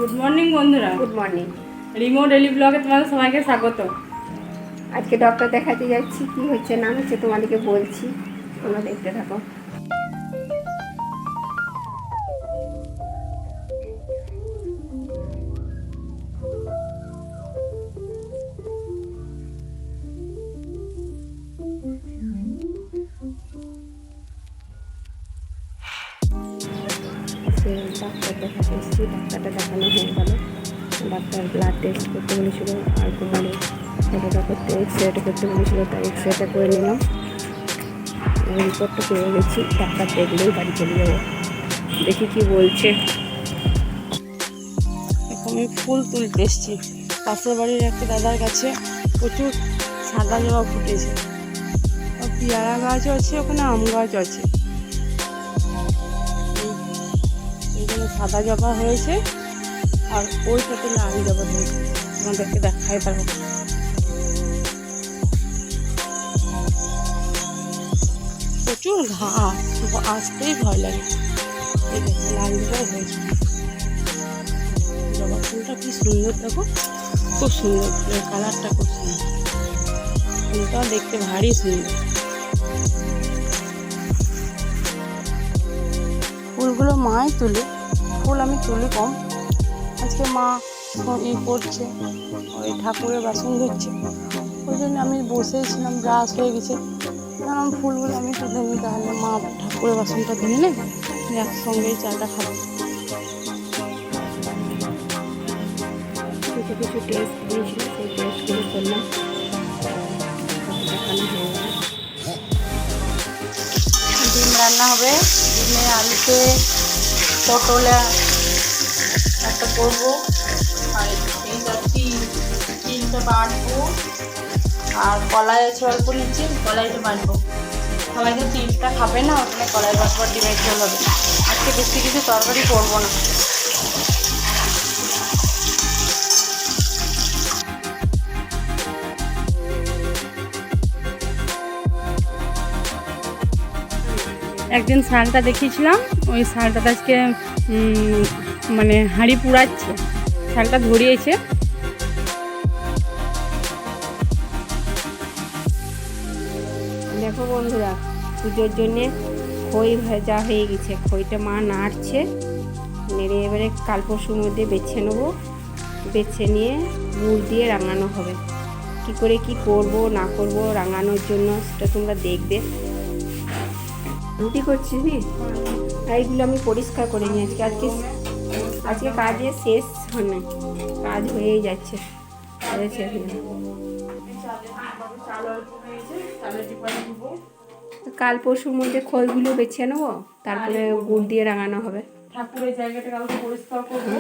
Good morning বন্ধুরা। Good morning. Rimo daily ব্লগে তোমাদের সবাইকে স্বাগত। আজকে ডক্টর দেখাতে যাচ্ছি, কি হচ্ছে না হচ্ছে তোমাদেরকে বলছি, তোমরা দেখতে থাকো। ডাক্তার দেখাতে এসেছি, ডাক্তারটা দেখানো হয়ে গেল। ডাক্তার ব্লাড টেস্ট করতে বলেছিল আর কোমরে ফটোটা করতে, এক্সরেটা করতে বলেছিল, তাই এক্সরেটা করে নিলাম। রিপোর্টটা পেয়ে গেছি, ডাক্তার দেখলেই বাড়ি চলে যাবো। দেখি কি বলছে। এখন আমি ফুল তুলতে এসেছি পাশের বাড়ির একটা দাদার কাছে। প্রচুর সাদা জবা ফুটেছে, পেয়ারা গাছ আছে, ওখানে আম গাছ আছে। এইখানে সাদা জবা হয়েছে আর ওইটাতে লাল জবা হয়েছে, আমাদেরকে দেখাই পারবো। প্রচুর ঘাস, আসতেই ভয় লাগে। এই দেখো লাল জবা হয়েছে। জবা ফুলটা কি সুন্দর, দেখো খুব সুন্দর, ফুলের কালারটা খুব সুন্দর, ফুলটাও দেখতে ভারী সুন্দর। ফুলগুলো মাই তুলে, ফুল আমি তুলি কম। আজকে মা করছে, ওই ঠাকুরের বাসন ধুচ্ছে, ওই জন্য আমি বসেছিলাম, ব্রাশ হয়ে গেছে। কারণ ফুলগুলো আমি তুলে নিই, তাহলে মা ঠাকুরের বাসনটা ধুয়ে নেই, একসঙ্গেই চাটা খাবো। কিছু কিছু টেস্ট দিয়েছিল, সেই টেস্টগুলো করলাম, দেখানো হয়ে গেল। ডিম রান্না হবে, ডিমে আলুতে পটলে একটা করবো, আর এইটা তিনটা বাটবো, আর কলাই আছে অল্প নিচ্ছি, কলাইটা বাটবো। সবাই তো তিনটা খাবে না, ওখানে কলাই বাটবার ডিমের ঝোল হবে। আজকে বেশি কিছু তরকারি করবো না। একদিন শালটা দেখিয়েছিলাম, ওই শালটা আজকে মানে হাঁড়ি পুড়াচ্ছে, শালটা ধরিয়েছে। দেখো বন্ধুরা, পুজোর জন্যে খই ভাজা হয়ে গেছে, খইটা মা নাড়ছে, নেড়ে এবারে কাল পরশুর মধ্যে বেছে নেবো। বেছে নিয়ে গুড় দিয়ে রাঙানো হবে। কি করে কি করব না করব রাঙানোর জন্য সেটা তোমরা দেখবে। রুটি করছি নি, এইগুলো আমি পরিষ্কার করে নিই আজকে আজকে কাজে শেষ হয়, কাজ হয়েই যাচ্ছে। কাল পরশুর মধ্যে খইগুলো বেছে নেবো, তারপরে গুড় দিয়ে রাঙানো হবে। ঠাকুরের জায়গাটা কালকে পরিষ্কার করবো।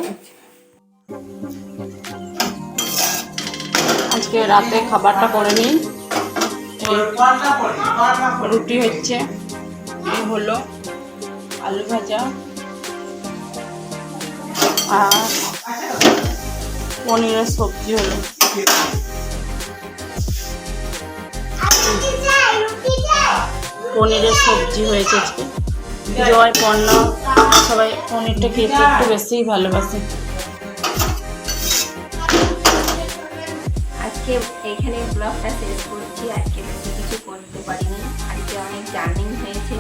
আজকে রাতে খাবারটা করে নিই। রুটি হচ্ছে, এই হলো আলু ভাজা আর পনিরের সবজি হলো। পনিরের সবজি হয়েছে আজকে। জয় পণ্য, সবাই পনিরটা খেতে একটু বেশিই ভালোবাসে। আজকে এইখানে ব্লগটা শেষ করছি। আজকে বেশি কিছু করতে পারিনি, আজকে অনেক জার্নি হয়েছে,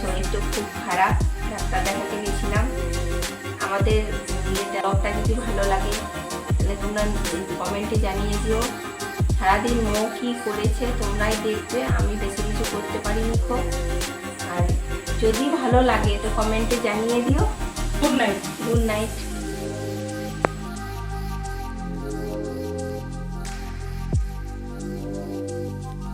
শরীরটা খুব খারাপ, ডাক্তার দেখাতে গেছিলাম। আমাদের ব্লগটা যদি ভালো লাগে তাহলে তোমরা কমেন্টে জানিয়ে দিও। সারাদিন মৌ কী করেছে তোমরাই দেখবে, আমি বেশি কিছু করতে পারিনি খুব। আর যদি ভালো লাগে তো কমেন্টে জানিয়ে দিও। Good night. Good night.